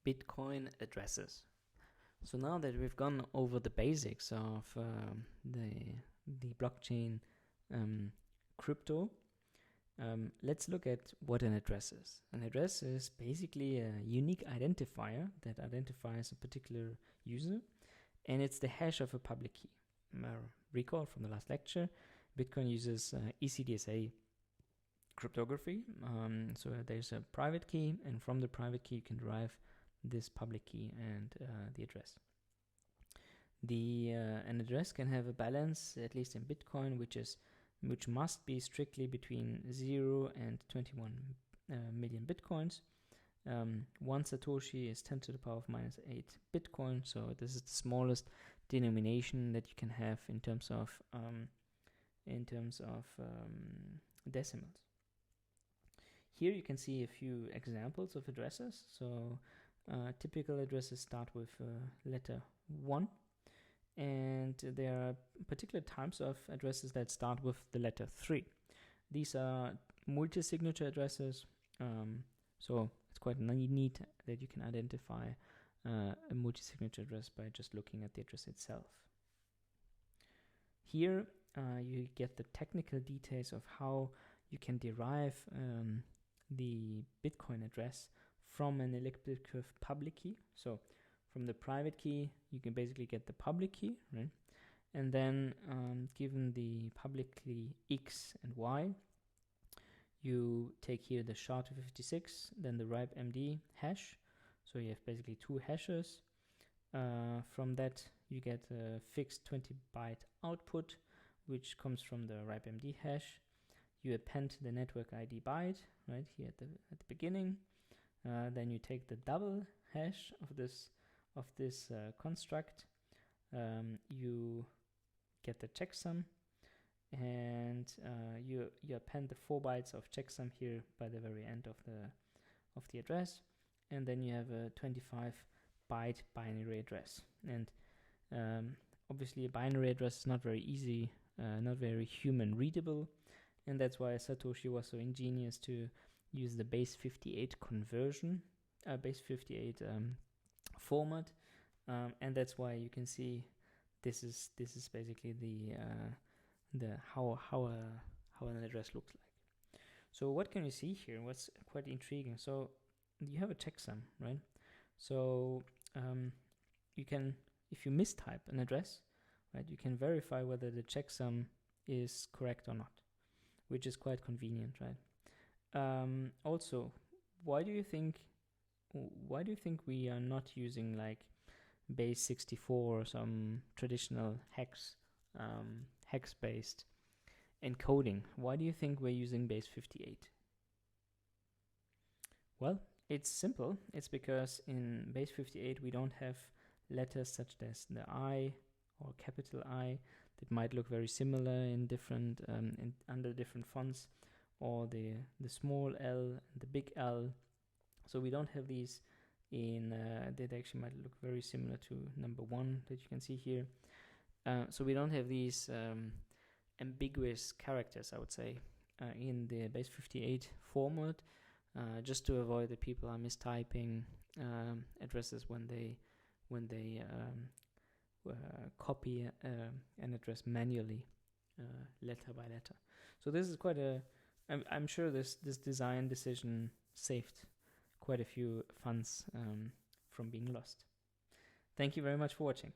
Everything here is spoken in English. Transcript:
Bitcoin addresses. So now that we've gone over the basics of the blockchain crypto, let's look at what an address is. An address is basically a unique identifier that identifies a particular user, and it's the hash of a public key. Recall from the last lecture, Bitcoin uses ECDSA cryptography. So there's a private key, and from the private key you can derive this public key and the address. An address can have a balance, at least in Bitcoin, which must be strictly between 0 and 21 million Bitcoins. 1 Satoshi is 10 to the power of minus 8 Bitcoin, so this is the smallest denomination that you can have in terms of decimals. Here you can see a few examples of addresses. So typical addresses start with letter 1, and there are particular types of addresses that start with the letter 3. These are multi-signature addresses, so it's quite neat that you can identify a multi-signature address by just looking at the address itself. Here you get the technical details of how you can derive the Bitcoin address from an elliptic curve public key. So from the private key, you can basically get the public key, right? And then given the public key X and Y, you take here the SHA-256, then the RIPE-MD hash. So you have basically 2 hashes. From that, you get a fixed 20-byte output, which comes from the RIPE-MD hash. You append the network ID byte right here at the beginning. Then you take the double hash of this construct. You get the checksum, and you append the 4 bytes of checksum here by the very end of the address, and then you have a 25-byte binary address. And obviously a binary address is not very easy, not very human readable, and that's why Satoshi was so ingenious to use the base 58 conversion, base 58 format, and that's why you can see this is basically the how an address looks like. So what can you see here? What's quite intriguing? So you have a checksum, right? So you can, if you mistype an address, right, you can verify whether the checksum is correct or not, which is quite convenient, right? Also, why do you think we are not using like base 64 or some traditional hex-based encoding? Why do you think we're using base 58? Well, it's simple. It's because in base 58 we don't have letters such as the I or capital I that might look very similar in different under different fonts, or the small L and the big L. So we don't have these in that actually might look very similar to number 1 that you can see here. So we don't have these ambiguous characters, I would say, in the base 58 format, just to avoid that people are mistyping addresses when they copy an address manually, letter by letter. So this is quite I'm sure this design decision saved quite a few funds from being lost. Thank you very much for watching.